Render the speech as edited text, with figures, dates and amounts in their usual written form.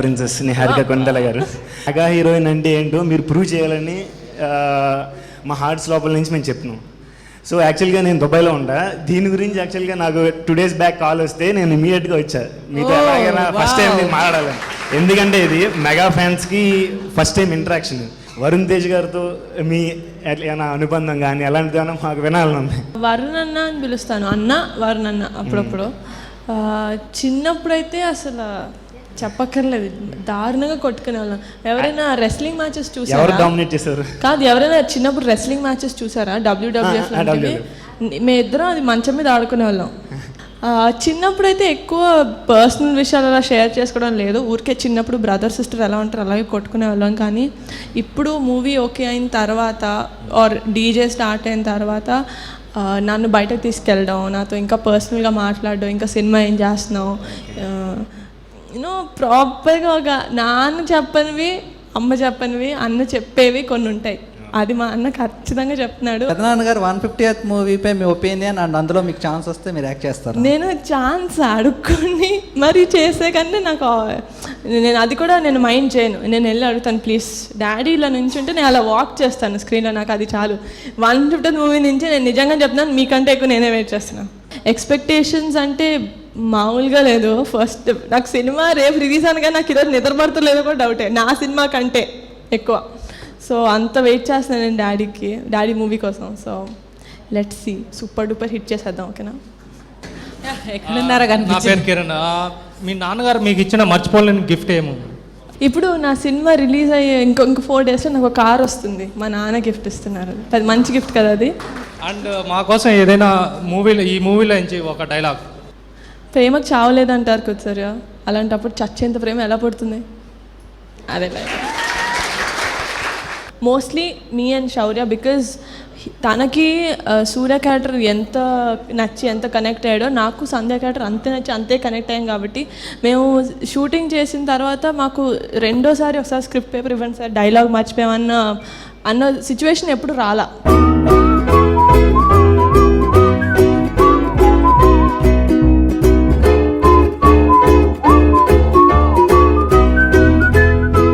Princess Niharika కొండల గారు. Mega heroine అంటే ఏంటో మీరు ప్రూవ్ చేయాలని మా హార్ట్స్ లోపల నుంచి మేము చెప్తున్నాం. సో యాక్చువల్గా నేను దుబాయ్లో ఉంటా. దీని గురించి యాక్చువల్గా నాకు 2 days బ్యాక్ కాల్ వస్తే నేను ఇమీడియట్గా వచ్చా. మీతో ఎలాగైనా ఫస్ట్ టైం నేను మాట్లాడాలని. ఎందుకంటే ఇది మెగా ఫ్యాన్స్కి first time interaction. Varun Tej గారితో మీ ఏమైనా అనుబంధం కానీ ఎలాంటిదైనా మాకు వినాలని ఉంది. వరుణ్ అన్న అని పిలుస్తాను, అన్న వరుణ్ అన్న. అప్పుడప్పుడు చిన్నప్పుడైతే అసలు చెప్పక్కర్లేదు, దారుణంగా కొట్టుకునే వాళ్ళం. ఎవరైనా రెస్లింగ్ మ్యాచెస్ చూసారా? కాదు, ఎవరైనా చిన్నప్పుడు రెస్లింగ్ మ్యాచెస్ చూసారా? WWF లాంటివి. మేమిద్దరం అది మంచం మీద ఆడుకునే వాళ్ళం. చిన్నప్పుడైతే ఎక్కువ పర్సనల్ విషయాలు అలా షేర్ చేసుకోవడం లేదు. ఊరికే చిన్నప్పుడు బ్రదర్ సిస్టర్ ఎలా ఉంటారు అలాగే కొట్టుకునే వాళ్ళం. కానీ ఇప్పుడు మూవీ ఓకే అయిన తర్వాత ఆర్ డీజే స్టార్ట్ అయిన తర్వాత నన్ను బయటకు తీసుకెళ్ళడం, నాతో ఇంకా పర్సనల్గా మాట్లాడడం, ఇంకా సినిమా ఏం చేస్తున్నావు, యూనో ప్రాపర్గా ఒక నాన్న చెప్పనివి, అమ్మ చెప్పనివి, అన్న చెప్పేవి కొన్ని ఉంటాయి. అది మా అన్న ఖచ్చితంగా చెప్తున్నాడు. పెదనాన్న గారు 150th మూవీపై మీ ఒపీనియన్ అండ్ అందులో మీకు ఛాన్స్ వస్తే మీరు యాక్ట్ చేస్తారు? నేను ఛాన్స్ అడుక్కొని మరి చేసే కంటే నాకు నేను అది కూడా నేను మైండ్ చేయను. నేను వెళ్ళి అడుగుతాను, ప్లీజ్ డాడీ ఇలా నుంచి ఉంటే నేను అలా వాక్ చేస్తాను స్క్రీన్లో, నాకు అది చాలు. 150th మూవీ నుంచి నేను నిజంగా చెప్తున్నాను, మీకంటే ఎక్కువ నేనే వెయిట్ చేస్తున్నాను. ఎక్స్పెక్టేషన్స్ అంటే మామూలుగా లేదు. ఫస్ట్ నాకు సినిమా రేపు రిలీజ్ అనగా నాకు ఈరోజు నిద్రపడతలేదో కూడా డౌటే, నా సినిమా కంటే ఎక్కువ. సో అంత వెయిట్ చేస్తున్నాను నేను డాడీ మూవీ కోసం. So let's see, super duper hit చేసేద్దాం. ఓకేనా? ఎక్కడున్నారా? నా పేరు కిరణ్. మీ నాన్నగారు మీకు ఇచ్చిన మర్చిపోలేని గిఫ్ట్ ఏమో? ఇప్పుడు నా సినిమా రిలీజ్ అయ్యే ఇంకో 4 daysలో నాకు ఒక కార్ వస్తుంది. మా నాన్న గిఫ్ట్ ఇస్తున్నారు. అది మంచి గిఫ్ట్ కదా అది. అండ్ మా కోసం ఏదైనా ఈ మూవీలో నుంచి ఒక డైలాగ్. ప్రేమకు చావలేదంటారు కదా సార్, అలాంటప్పుడు చచ్చేంత ప్రేమ ఎలా పడుతుంది? అదే mostly me and Shaurya, because తనకి సూర్య క్యారెక్టర్ ఎంత నచ్చి ఎంత కనెక్ట్ అయ్యాడో నాకు సంధ్య క్యారెక్టర్ అంతే నచ్చి అంతే కనెక్ట్ అయ్యాం. కాబట్టి మేము షూటింగ్ చేసిన తర్వాత మాకు ఒకసారి స్క్రిప్ట్ పేపర్ ఇవ్వండి సార్, డైలాగ్ మర్చిపోయామన్న సిచ్యువేషన్ ఎప్పుడు రాలా.